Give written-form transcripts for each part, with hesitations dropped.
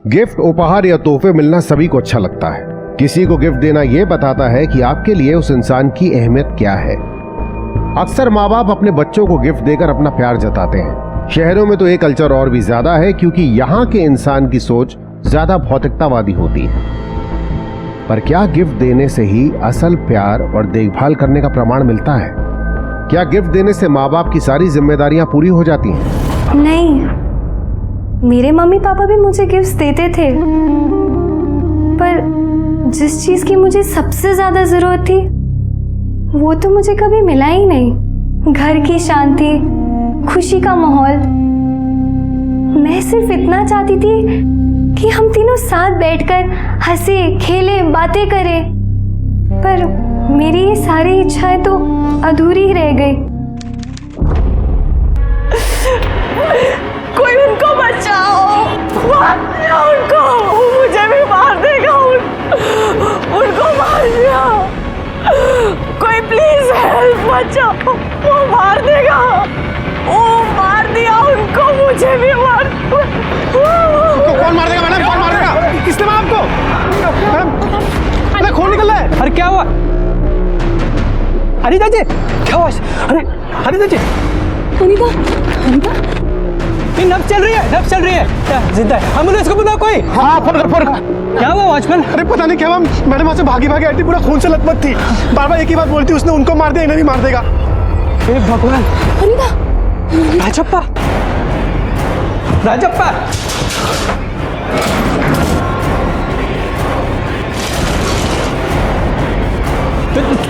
Gift, उपहार या तोहफे मिलना सभी को अच्छा लगता है। किसी को गिफ्ट देना यह बताता है कि आपके लिए उस इंसान की अहमियत क्या है। अक्सर माँ बाप अपने बच्चों को गिफ्ट देकर अपना प्यार जताते हैं। शहरों में तो ये कल्चर और भी ज्यादा है क्योंकि यहाँ के इंसान की सोच ज्यादा भौतिकतावादी होती है। पर क्या गिफ्ट देने से ही असल प्यार और देखभाल करने का प्रमाण मिलता है? क्या गिफ्ट देने से माँ बाप की सारी जिम्मेदारियां पूरी हो जाती हैं? नहीं, मेरे मम्मी पापा भी मुझे गिफ्ट्स देते थे, पर जिस चीज की मुझे सबसे ज्यादा जरूरत थी वो तो मुझे कभी मिला ही नहीं। घर की शांति, खुशी का माहौल। मैं सिर्फ इतना चाहती थी कि हम तीनों साथ बैठकर हंसे, खेले, बातें करें, पर मेरी ये सारी इच्छाएं तो अधूरी रह गई। कोई उनको बचाओ, मार दिया उनको, मुझे भी मार देगा। उनको मार दिया, कोई प्लीज हेल्प, बचाओ, वो मार देगा, वो मार दिया उनको, मुझे भी मार। कौन मार देगा मैडम? कौन मार देगा? किसने मारा आपको? मैडम, अरे खून निकल रहा है। अरे क्या हुआ? अनिता जी, क्या हुआ? अरे अनिता जी, अनिता, अनिता, नब्ज चल रही है, नब्ज चल रही है, जिंदा है। एम्बुलेंस को बुलाओ कोई। हाँ, फोन कर, फोन कर। क्या हुआ वॉचमैन? अरे पता नहीं क्या हुआ मैडम, वहां से भागी भागी आती, पूरा खून से लथपथ थी, बार बार एक ही बात बोलती, उसने उनको मार दिया, इन्हें भी मार देगा। हे भगवान। अनिता, राजप्पा, राजप्पा,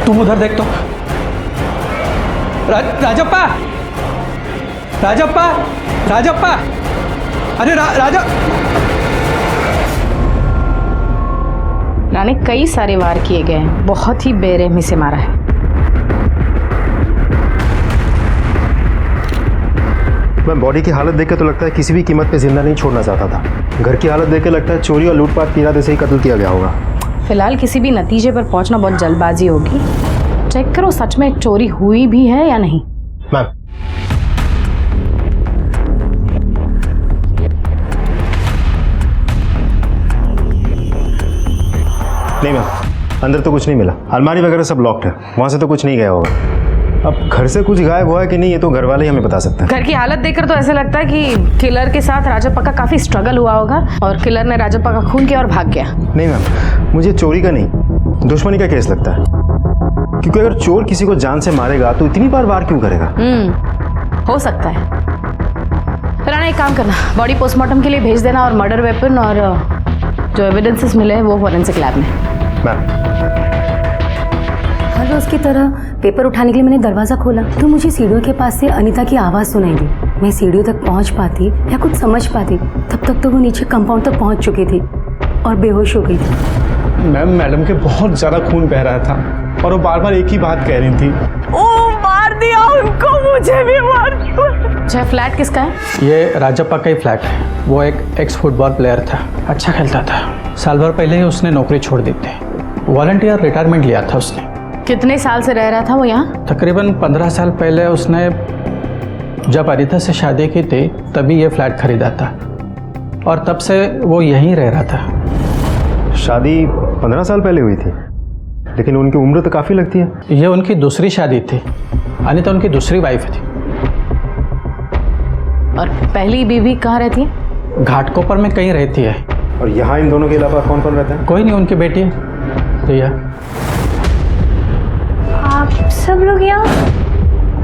तुम उधर देख तो। राजप्पा, राजप्पा, राजप्पा, अरे राजा। राणे कई सारे वार किए गए हैं, बहुत ही बेरहमी से मारा है। मैं बॉडी की हालत देख के तो लगता है किसी भी कीमत पे जिंदा नहीं छोड़ना चाहता था। घर की हालत देख के लगता है चोरी और लूटपाट के इरादे से ही कत्ल किया गया होगा। फिलहाल किसी भी नतीजे पर पहुंचना बहुत जल्दबाजी होगी। चेक करो सच में चोरी हुई भी है या नहीं। मैम, नहीं मैम, अंदर तो कुछ नहीं मिला। अलमारी वगैरह सब लॉक्ड है, वहां से तो कुछ नहीं गया होगा। अब घर से कुछ गायब हुआ है कि नहीं ये तो घर वाले ही हमें बता सकते हैं। घर की हालत देखकर तो ऐसा लगता है कि किलर के साथ राजप्पा का काफी स्ट्रगल हुआ होगा और किलर ने राजप्पा का खून किया और भाग गया। नहीं मैम, मुझे चोरी का नहीं, दुश्मनी का केस लगता है। क्योंकि अगर चोर किसी को जान से मारेगा तो इतनी बार वार क्यों करेगा? हो सकता है। राणा एक काम करना, बॉडी पोस्टमार्टम के लिए भेज देना और मर्डर वेपन और जो एविडेंसेस मिले वो फॉरेंसिक लैब में। मैम, हर रोज की तरह पेपर उठाने के लिए मैंने दरवाजा खोला तो मुझे सीढ़ियों के पास से अनीता की आवाज सुनाई दी। मैं सीढ़ियों तक पहुंच पाती या कुछ समझ पाती तब तक तो वो नीचे कंपाउंड तक पहुंच चुकी थी और बेहोश हो गई थी। मैडम के बहुत ज्यादा खून बह रहा था और वो बार बार एक ही बात कह रही थी। वो मार दिया उनको, मुझे भी मार। अच्छा, फ्लैट किसका है? ये राजप्पा का ही फ्लैट है। वो एक एक्स फुटबॉल प्लेयर था, अच्छा खेलता था। साल भर पहले ही उसने नौकरी छोड़ दी थी, वॉलंटियर रिटायरमेंट लिया था उसने। कितने साल से रह रहा था वो यहाँ? तकरीबन 15 साल पहले उसने जब अनीता से शादी की थी तभी ये फ्लैट खरीदा था और तब से वो यहीं रह रहा था। शादी 15 साल पहले हुई थी, लेकिन उनकी उम्र तो काफ़ी लगती है। ये उनकी दूसरी शादी थी, अनीता उनकी दूसरी वाइफ थी। और पहली बीवी कहाँ रहती है? घाटकोपर में कहीं रहती है। और यहाँ इन दोनों के अलावा कौन कौन रहता है? कोई नहीं, उनकी बेटी है रिया। आप सब लोग यहाँ?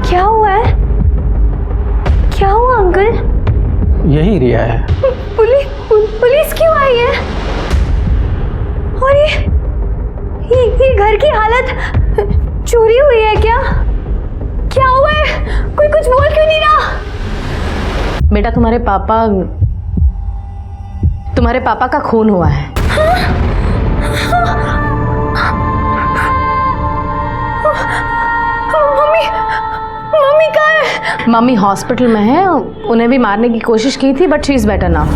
क्या हुआ है? क्या हुआ अंकल? यही रिया है। पुलिस क्यों आई है? और ये घर की हालत, चोरी हुई है क्या? क्या हुआ है? कोई कुछ बोल क्यों नहीं रहा? बेटा तुम्हारे पापा का खून हुआ है। मम्मी कहाँ है? मम्मी हॉस्पिटल में है, उन्हें भी मारने की कोशिश की थी but she is better now.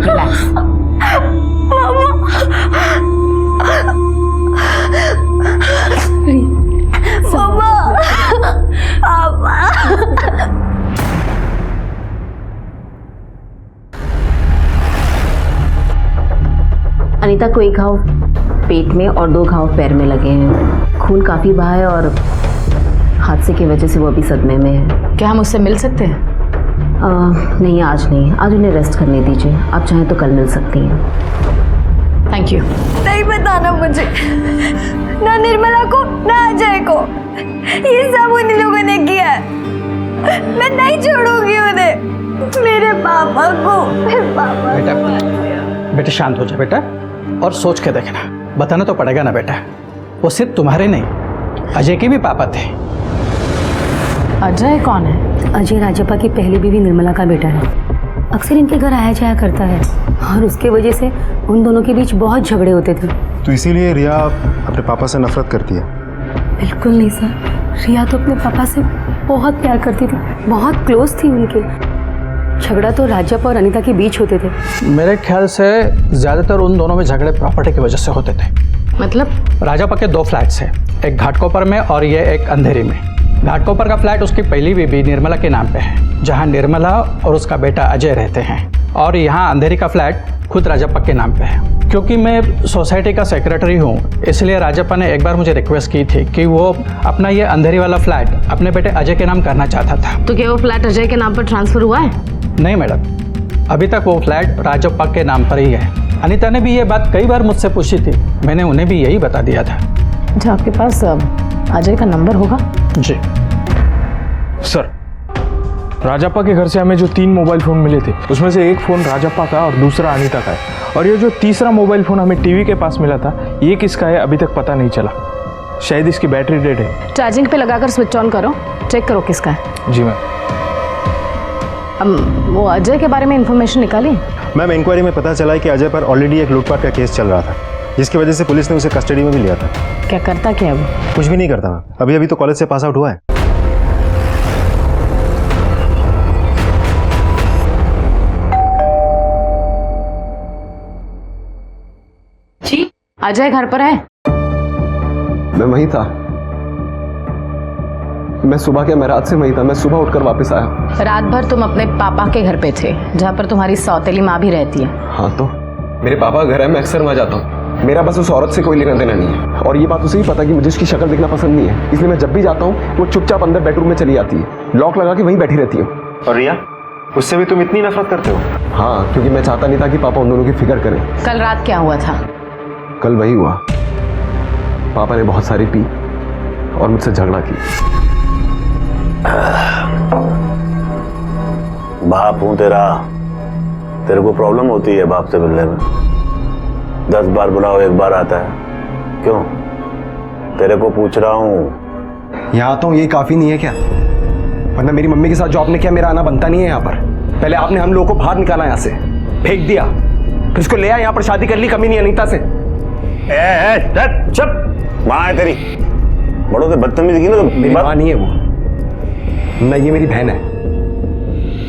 Relax. Anita को एक घाव पेट में और 2 घाव पैर में लगे हैं। खून काफ़ी बहा है और हादसे की वजह से वो अभी सदमे में है। क्या हम उससे मिल सकते हैं? नहीं, आज नहीं। आज उन्हें रेस्ट करने दीजिए। आप चाहें तो कल मिल सकती हैं। Thank you. नहीं बताना मुझे, ना निर्मला को ना अजय को। ये सब उन लोगों ने किया है। मैं नहीं छोड़ूंगी उन्हें, मेरे पापा को। बेटा बेटा शांत हो जा बेटा, और सोच के देखना। बताना तो पड़ेगा ना बेटा, वो सिर्फ तुम्हारे नहीं, अजय के भी पापा थे। अजय कौन है? अजय राजप्पा की पहली बीवी निर्मला का बेटा है। अक्सर इनके घर आया जाया करता है और उसके वजह से उन दोनों के बीच बहुत झगड़े होते थे। तो इसीलिए रिया अपने पापा से नफरत करती है? बिल्कुल नहीं सर, रिया तो अपने पापा से बहुत प्यार करती थी, बहुत क्लोज थी उनके। झगड़ा तो राजप्पा और अनीता के बीच होते थे। मेरे ख्याल से ज़्यादातर उन दोनों में झगड़े प्रॉपर्टी की वजह से होते थे। मतलब? राजप्पा के 2 फ्लैट्स हैं, एक घाटकोपर में और ये एक अंधेरी में। घाटकोपर का फ्लैट उसकी पहली बीबी निर्मला के नाम पे है, जहाँ निर्मला और उसका बेटा अजय रहते हैं। और यहाँ अंधेरी का फ्लैट खुद राजप्पा के नाम पे है। क्योंकि मैं सोसाइटी का सेक्रेटरी हूँ, इसलिए राजप्पा ने एक बार मुझे रिक्वेस्ट की थी कि वो अपना ये अंधेरी वाला फ्लैट अपने बेटे अजय के नाम करना चाहता था। तो क्या वो फ्लैट अजय के नाम पर ट्रांसफर हुआ है? नहीं मैडम, अभी तक वो फ्लैट राजप्पा के नाम पर ही है। अनीता ने भी ये बात कई बार मुझसे पूछी थी, मैंने उन्हें भी यही बता दिया था। अच्छा, आपके पास अजय का नंबर होगा? जी सर, राजप्पा के घर से हमें जो 3 मोबाइल फ़ोन मिले थे, उसमें से एक फ़ोन राजप्पा का और दूसरा अनीता का है। और ये जो तीसरा मोबाइल फ़ोन हमें टीवी के पास मिला था, ये किसका है अभी तक पता नहीं चला। शायद इसकी बैटरी डेड है। चार्जिंग पे लगाकर स्विच ऑन करो, चेक करो किसका है। जी मैम। वो अजय के बारे में इंफॉर्मेशन निकाली? मैम, इंक्वायरी में पता चला है कि अजय पर ऑलरेडी एक लूटपाट का केस चल रहा था, जिसकी वजह से पुलिस ने उसे कस्टडी में भी लिया था। क्या करता क्या वो? कुछ भी नहीं करता मैम, अभी तो कॉलेज से पास आउट हुआ है। जी, अजय घर पर है? मैं वहीं था। मैं सुबह क्या, मैं रात से वहीं था। मैं सुबह उठकर वापस आया। रात भर तुम अपने पापा के घर पे थे, जहाँ पर तुम्हारी सौतेली माँ भी रहती है। हाँ, तो मेरे पापा का घर है, मैं अक्सर वहाँ जाता हूँ। मेरा बस उस औरत से कोई लेना देना नहीं है, और ये बात उसे भी पता कि मुझे उसकी शक्ल देखना पसंद नहीं है। इसलिए मैं जब भी जाता हूँ वो चुपचाप अंदर बेडरूम में चली जाती है, लॉक लगा के वहीं बैठी रहती हूँ। और रिया, उससे भी तुम इतनी नफरत करते हो? हाँ, क्योंकि मैं चाहता नहीं था कि पापा उन दोनों की फिक्र करें। कल रात क्या हुआ था? कल वही हुआ, पापा ने बहुत सारी पी और मुझसे झगड़ा की। बाप हूं तेरा, तेरे को प्रॉब्लम होती है बाप से मिलने में। 10 बार बुलाओ 1 बार आता है। क्यों? तेरे को पूछ रहा हूँ। यहाँ आता हूँ, ये काफी नहीं है क्या? वरना मेरी मम्मी के साथ जो आपने किया, मेरा आना बनता नहीं है यहाँ पर। पहले आपने हम लोगों को बाहर निकाला, यहाँ से फेंक दिया, फिर उसको ले आया यहाँ पर, शादी कर ली। कमी नहीं अनीता से। चुप, माँ है तेरी। बड़ों से बदतमीजी की ना तो मेरी माँ नहीं है वो, मैं, ये मेरी बहन है।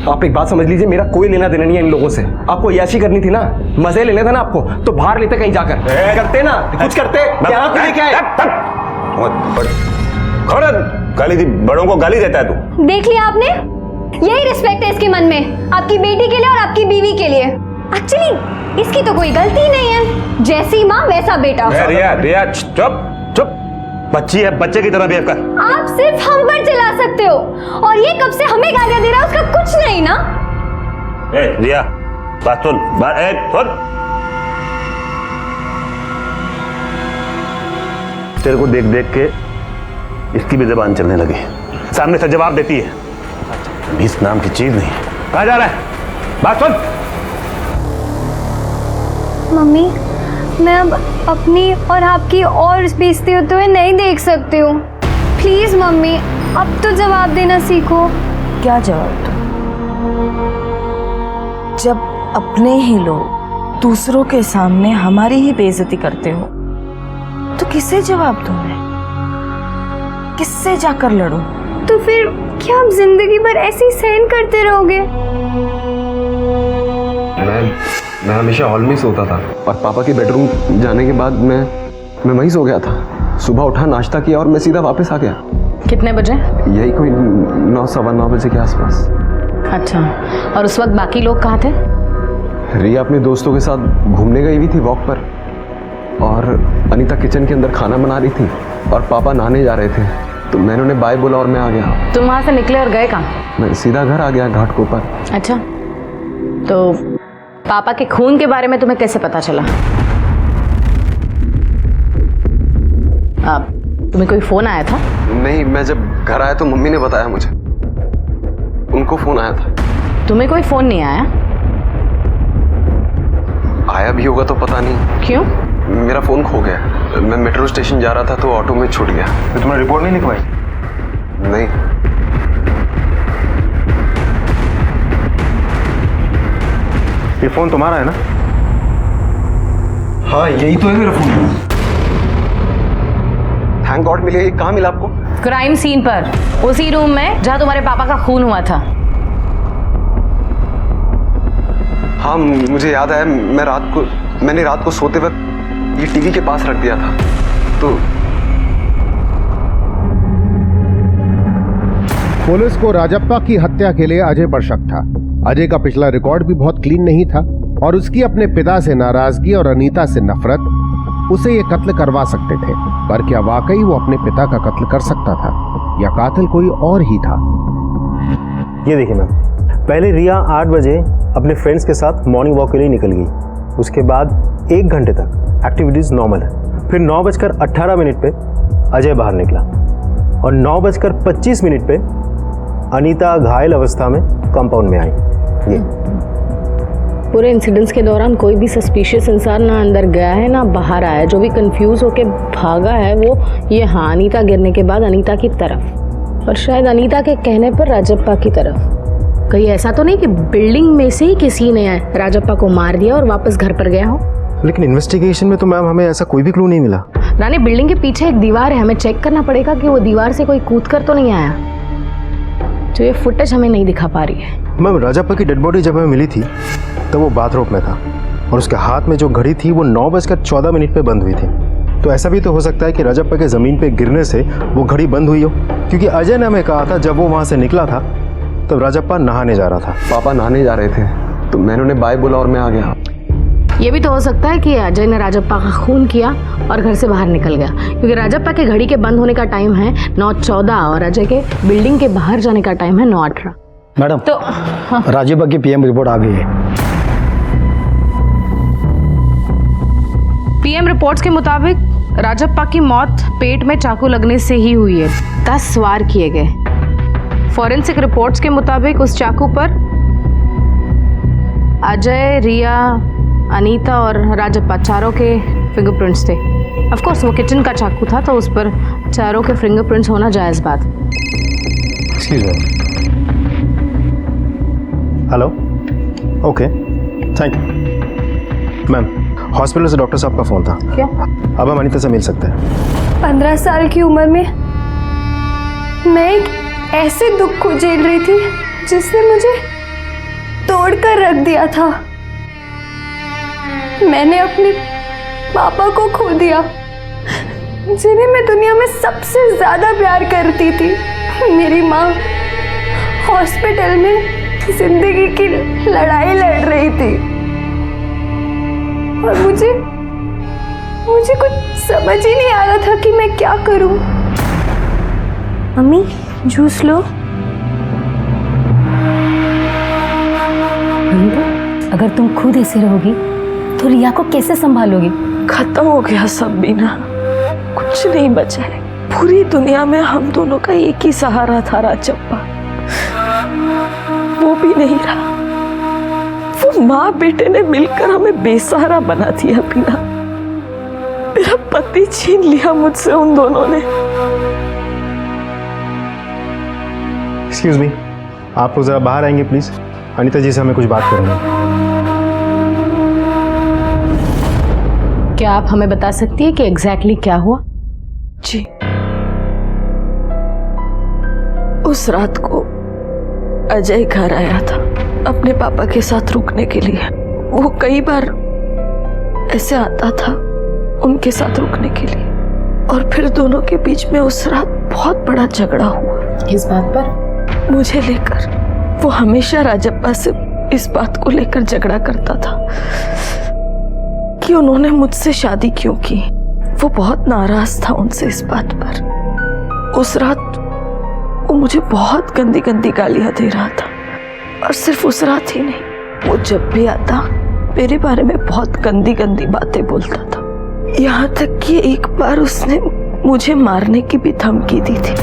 आप एक बात समझ लीजिए, मेरा कोई लेना देना नहीं है इन लोगों से। आपको याशी करनी थी ना, मजे लेने था ना आपको, तो बाहर लेते कहीं जाकर। करते ना, कुछ करते। यहाँ क्यों लेके आए? गाली दी, बड़ों को गाली देता है तू। देख लिया आपने, यही रिस्पेक्ट है इसके मन में, आपकी बेटी के लिए और आपकी बीवी के लिए। एक्चुअली इसकी तो कोई गलती ही नहीं है, जैसी माँ वैसा बेटा। रिया चुप चुप, बच्ची है, बच्चे की तरह बिहेव कर। आप सिर्फ हम पर चिल्ला सकते हो, और ये कब से हमें गालियां दे रहा है, उसका कुछ नहीं ना। रिया, बात सुन, सुन। तेरे को देख देख के इसकी भी ज़बान चलने लगी, सामने से जवाब देती है। इस नाम की चीज नहीं। कहाँ जा रहा है? बात सुन। मम्मी, मैं अब अपनी और आपकी और बेइज्जती होते हुए नहीं देख सकती हूँ। प्लीज मम्मी, अब तो जवाब देना सीखो। क्या जवाब दूं? जब अपने ही लोग दूसरों के सामने हमारी ही बेइज्जती करते हो, तो किसे जवाब दूं मैं? किससे जाकर लड़ूं? तो फिर क्या आप जिंदगी भर ऐसे ही सहन करते रहोगे? मैं हमेशा हॉल में ही सोता था, और पापा के बेडरूम जाने के बाद मैं वहीं सो गया था। सुबह उठा, नाश्ता किया और मैं सीधा वापस आ गया। कितने बजे? यही कोई 9, सवा 9 बजे के आसपास। अच्छा, और उस वक्त बाकी लोग कहाँ थे? रिया अपने दोस्तों के साथ घूमने गई हुई थी वॉक पर। और अनीता किचन के अंदर खाना बना रही थी और पापा नहाने जा रहे थे, तो मैंने उन्हें बाय बोला और मैं आ गया। तुम वहाँ से निकले और गए कहाँ? मैं सीधा घर आ गया घाट के ऊपर। अच्छा, तो पापा के खून के बारे में तुम्हें कैसे पता चला? तुम्हें कोई फोन आया था? नहीं, मैं जब घर आया तो मम्मी ने बताया मुझे, उनको फोन आया था। तुम्हें कोई फोन नहीं आया? आया भी होगा तो पता नहीं। क्यों? मेरा फोन खो गया, मैं मेट्रो स्टेशन जा रहा था तो ऑटो में छूट गया। तो तुमने रिपोर्ट नहीं लिखवाई? नहीं। ये फोन तुम्हारा है ना? हाँ, यही तो है मेरा फोन। थैंक गॉड मिले। ये कहाँ मिला आपको? क्राइम सीन पर, उसी रूम में जहाँ तुम्हारे पापा का खून हुआ था। हाँ, मुझे याद आया। मैंने रात को सोते वक्त ये टीवी के पास रख दिया था, तो पुलिस को राजप्पा की हत्या के लिए अजय पर शक था। अजय का पिछला रिकॉर्ड भी बहुत क्लीन नहीं था और उसकी अपने पिता से नाराजगी और अनीता से नफरत उसे ये कत्ल करवा सकते थे। पर क्या वाकई वो अपने पिता का कत्ल कर सकता था या कातिल कोई और ही था? ये देखिए मैम, पहले रिया 8 बजे अपने फ्रेंड्स के साथ मॉर्निंग वॉक के लिए निकल गई। उसके बाद 1 घंटे तक एक्टिविटीज़ नॉर्मल है। फिर 9:18 पे अजय बाहर निकला और 9:25 पे अनीता घायल अवस्था में कंपाउंड में आई। ये पूरे इंसिडेंट्स के दौरान कोई भी सस्पिशियस इंसान ना अंदर गया है ना बाहर आया। जो भी कंफ्यूज होके भागा है वो ये हाँ, अनीता गिरने के बाद अनीता की तरफ, और शायद अनीता के कहने पर राजप्पा की तरफ। कहीं ऐसा तो नहीं कि बिल्डिंग में से ही किसी ने राजप्पा को मार दिया और वापस घर पर गया हो? लेकिन इन्वेस्टिगेशन में तो मैम हमें ऐसा कोई भी क्लू नहीं मिला। रानी, बिल्डिंग के पीछे एक दीवार है, हमें चेक करना पड़ेगा कि वो दीवार से कोई कूद कर तो नहीं आया। जो ये फुटेज हमें नहीं दिखा पा रही है। मैम, राजप्पा की डेड बॉडी जब हमें मिली थी तो वो बाथरूम में था और उसके हाथ में जो घड़ी थी वो 9:14 पे बंद हुई थी। तो ऐसा भी तो हो सकता है कि राजप्पा के ज़मीन पे गिरने से वो घड़ी बंद हुई हो, क्योंकि अजय ने हमें कहा था जब वो वहाँ से निकला था तब राजप्पा नहाने जा रहा था। पापा नहाने जा रहे थे तो मैंने उन्हें बाय बोला और मैं आ गया। ये भी तो हो सकता है कि अजय ने राजप्पा का खून किया और घर से बाहर निकल गया, क्योंकि राजप्पा के घड़ी के बंद होने का टाइम है 9:14 और अजय के बिल्डिंग के बाहर जाने का टाइम है 9:18। मैडम, तो राजप्पा की पीएम रिपोर्ट आ गई है। पीएम रिपोर्ट्स के मुताबिक राजप्पा की मौत पेट में चाकू लगने से ही हुई है। 10 वार किए गए। फॉरेंसिक रिपोर्ट्स के मुताबिक उस चाकू पर अजय, रिया, अनीता और राजप्पा चारों के फिंगरप्रिंट्स थे। ऑफ कोर्स वो किचन का चाकू था तो उस पर चारों के फिंगरप्रिंट्स होना जायज़ बात। Excuse me. Hello, okay, thank you. Ma'am, hospital से डॉक्टर साहब का फ़ोन था। क्या? अब हम अनीता से मिल सकते हैं। 15 साल की उम्र में मैं एक ऐसे दुख को झेल रही थी जिसने मुझे तोड़कर रख दिया था। मैंने अपने पापा को खो दिया, जिन्हें मैं दुनिया में सबसे ज्यादा प्यार करती थी। मेरी माँ हॉस्पिटल में जिंदगी की लड़ाई लड़ रही थी और मुझे कुछ समझ ही नहीं आ रहा था कि मैं क्या करूं। मम्मी, जूस लो। अगर तुम खुद ऐसे रहोगी तो रिया को कैसे संभालोगी? खत्म हो गया सब बीना, कुछ नहीं बचा है। पूरी दुनिया में हम दोनों का एक ही सहारा था, राजप्पा। वो भी नहीं रहा। वो माँ बेटे ने मिलकर हमें बेसहारा बना दिया बीना। मेरा पति छीन लिया मुझसे उन दोनों ने। एक्सक्यूज मी, आप लोग ज़रा बाहर आएंगे प्लीज़। अनीता जी से हमें कुछ बात करनी है। क्या आप हमें बता सकती है कि एग्जैक्टली क्या हुआ? जी, उस रात को अजय घर आया था अपने पापा के साथ रुकने के लिए। वो कई बार ऐसे आता था उनके साथ रुकने के लिए, और फिर दोनों के बीच में उस रात बहुत बड़ा झगड़ा हुआ। इस बात पर? मुझे लेकर। वो हमेशा राजप्पा से इस बात को लेकर झगड़ा करता था कि उन्होंने मुझसे शादी क्यों की। वो बहुत नाराज था उनसे इस बात पर। उस रात वो मुझे बहुत गंदी गंदी गालियां दे रहा था, और सिर्फ उस रात ही नहीं, वो जब भी आता मेरे बारे में बहुत गंदी गंदी बातें बोलता था। यहाँ तक कि एक बार उसने मुझे मारने की भी धमकी दी थी।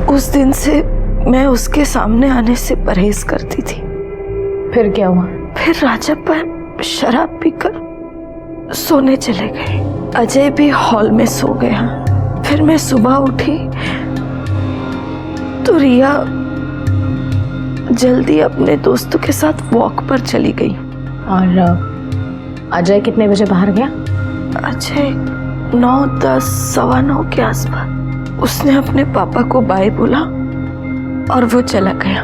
उस दिन से मैं उसके सामने आने से परहेज करती थी। फिर क्या हुआ? फिर राजप्पा शराब पीकर सोने चले गए। अजय भी हॉल में सो गया। फिर मैं सुबह उठी तो रिया जल्दी अपने दोस्तों के साथ वॉक पर चली गई। और अजय कितने बजे बाहर गया? अजय 9, 10, 9:15 के आसपास। उसने अपने पापा को बाय बोला और वो चला गया।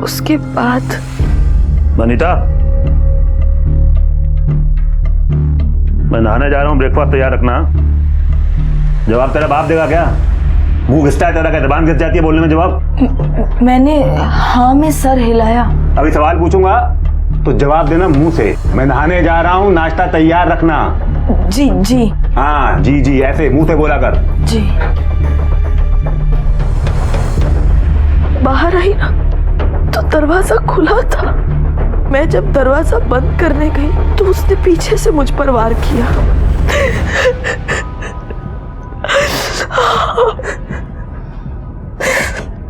उसके बाद वनीता, मैं नहाने जा रहा हूँ, ब्रेकफास्ट तैयार रखना। जवाब तेरा बाप देगा क्या? मुंह घिसता है तेरा, क्या जबान घिस जाती है बोलने में जवाब? मैंने हाँ में सर हिलाया। अभी सवाल पूछूंगा तो जवाब देना मुंह से। मैं नहाने जा रहा हूँ, नाश्ता तैयार रखना। जी जी। हाँ जी जी, ऐसे मुंह से बोला कर। जी। बाहर आई ना तो दरवाजा खुला था। मैं जब दरवाजा बंद करने गई तो उसने पीछे से मुझ पर वार किया।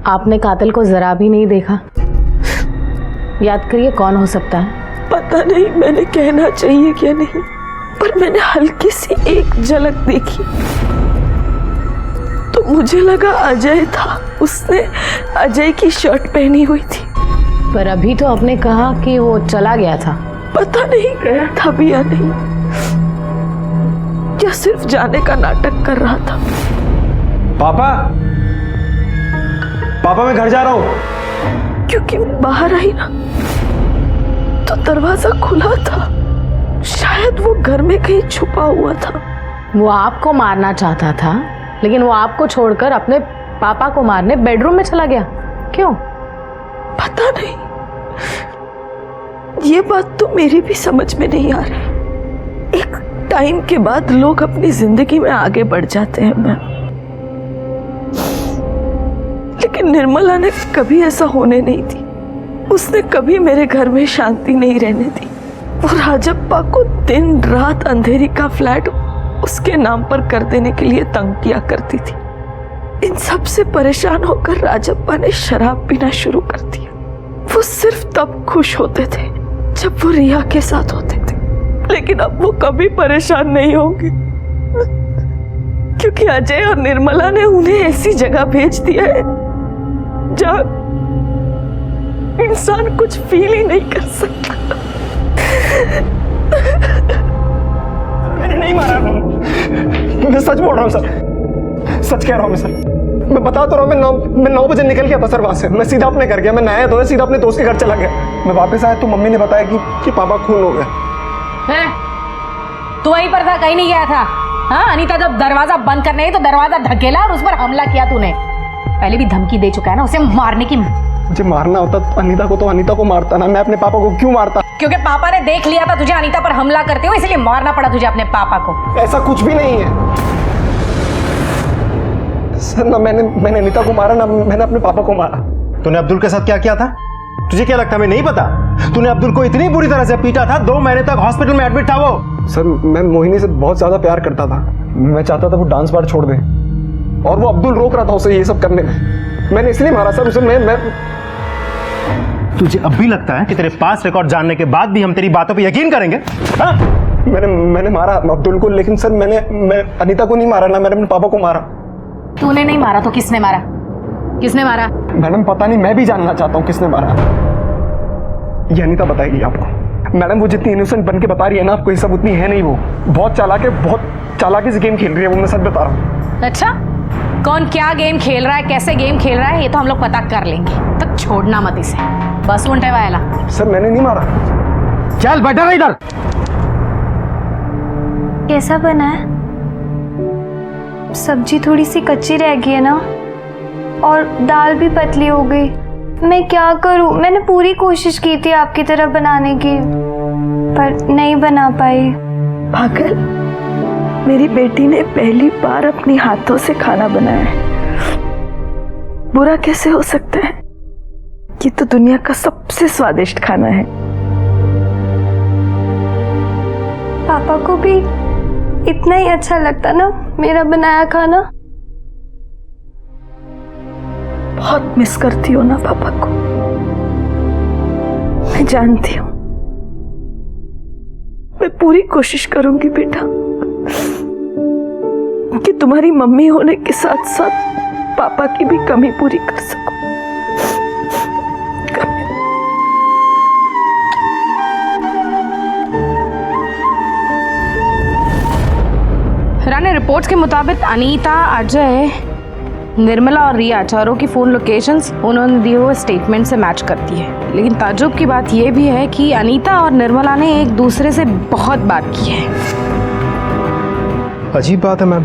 आपने कातिल को जरा भी नहीं देखा? याद करिए कौन हो सकता है। पता नहीं मैंने कहना चाहिए क्या नहीं, पर मैंने हल्की सी एक झलक देखी तो मुझे लगा अजय था। उसने अजय की शर्ट पहनी हुई थी। पर अभी तो आपने कहा कि वो चला गया था। पता नहीं गया था भी या नहीं, या सिर्फ जाने का नाटक कर रहा था। पापा, पापा मैं घर जा रहा हूं। क्योंकि मैं बाहर आई ना तो दरवाजा खुला था। शायद वो घर में कहीं छुपा हुआ था। वो आपको मारना चाहता था, लेकिन वो आपको छोड़कर अपने पापा को मारने बेडरूम में चला गया। क्यों? पता नहीं, ये बात तो मेरी भी समझ में नहीं आ रही। एक टाइम के बाद लोग अपनी जिंदगी में आगे बढ़ जाते हैं मैम, लेकिन निर्मला ने कभी ऐसा होने नहीं दी। उसने कभी मेरे घर में शांति नहीं रहने दी। वो राजप्पा को दिन रात अंधेरी का फ्लैट उसके नाम पर कर देने के लिए तंग किया करती थी। इन सब से परेशान होकर राजप्पा ने शराब पीना शुरू कर दिया। वो सिर्फ तब खुश होते थे जब वो रिया के साथ होते थे, लेकिन अब वो कभी परेशान नहीं होंगे, क्योंकि अजय और निर्मला ने उन्हें ऐसी जगह भेज दिया है जहां इंसान कुछ फील ही नहीं कर सकता। मैंने नहीं मारा, मैं सच बोल रहा हूँ सर, सच कह रहा हूँ मैं सर। मैं बता तो रहा हूँ, मैं 9 बजे निकल गया था सर वहां से। मैं सीधा अपने घर गया, मैं नहाया धोया सीधा अपने दोस्त के घर चला गया। मैं वापस आया तो मम्मी ने बताया कि पापा खून हो गया। है? तू वहीं पर था, कहीं नहीं गया था? हाँ, अनीता जब दरवाजा बंद करने गई तो दरवाजा धकेला और उस पर हमला किया तूने। पहले भी धमकी दे चुका है ना उसे मारने की। मुझे मारना होता तो अनीता को मारता ना, मैं अपने पापा को क्यों मारता? क्योंकि पापा ने देख लिया था तुझे अनीता पर हमला करते हुए, इसलिए मारना पड़ा तुझे अपने पापा को। ऐसा कुछ भी नहीं है सर, ना मैंने अनीता को मारा ना मैंने अपने पापा को मारा। तूने अब्दुल के साथ क्या किया था? तुझे क्या लगता है मैं नहीं पता? तूने अब्दुल को इतनी बुरी तरह से पीटा था, 2 महीने तक हॉस्पिटल में एडमिट था वो। सर मैं मोहिनी से बहुत ज्यादा प्यार करता था। मैं चाहता था वो डांस बार छोड़ दे, और वो अब्दुल रोक रहा था उसे ये सब करने में। मैंने इसलिए मारा सर उसे। मैं तुझे अब भी लगता है कि तेरे पास रिकॉर्ड जानने के बाद भी हम तेरी बातों पे यकीन करेंगे? हाँ? मैंने मारा अब्दुल को, लेकिन सर मैं अनीता को नहीं मारा ना, मैंने अपने पापा को मारा। तूने नहीं मारा तो किसने मारा? किसने मारा? मैडम पता नहीं, मैं भी जानना चाहता हूँ किसने मारा। ये अनीता बताएगी आपको। मैडम वो जितनी इनोसेंट बन के बता रही है ना आपको, ये सब उतनी है नहीं। वो बहुत चालाकी से गेम खेल रही है, वो मैं सच बता रहा हूँ। अच्छा, कौन क्या गेम खेल रहा है, कैसे गेम खेल रहा है, ये तो हम लोग पता कर लेंगे। तक छोड़ना मत इसे, बस उल्टे वाला। सर मैंने नहीं मारा। चल बैठा रहा इधर। कैसा बना है? सब्जी थोड़ी सी कच्ची रह गई है ना, और दाल भी पतली हो गई। मैं क्या करूं? मैंने पूरी कोशिश की थी आपकी तरह बनाने की। पर नहीं बना पाई। पागल, मेरी बेटी ने पहली बार अपने हाथों से खाना बनाया है। बुरा कैसे हो सकता है? ये तो दुनिया का सबसे स्वादिष्ट खाना है। पापा को भी इतना ही अच्छा लगता ना मेरा बनाया खाना। बहुत मिस करती हो ना पापा को, मैं जानती हूँ। मैं पूरी कोशिश करूंगी बेटा कि तुम्हारी मम्मी होने के साथ साथ पापा की भी कमी पूरी कर सकूं। रानी, रिपोर्ट्स के मुताबिक अनीता, अजय, निर्मला और रिया चारों की फ़ोन लोकेशंस उन्होंने दिए हुए स्टेटमेंट से मैच करती है। लेकिन ताज्जुब की बात यह भी है कि अनीता और निर्मला ने एक दूसरे से बहुत बात की है। अजीब बात है मैम,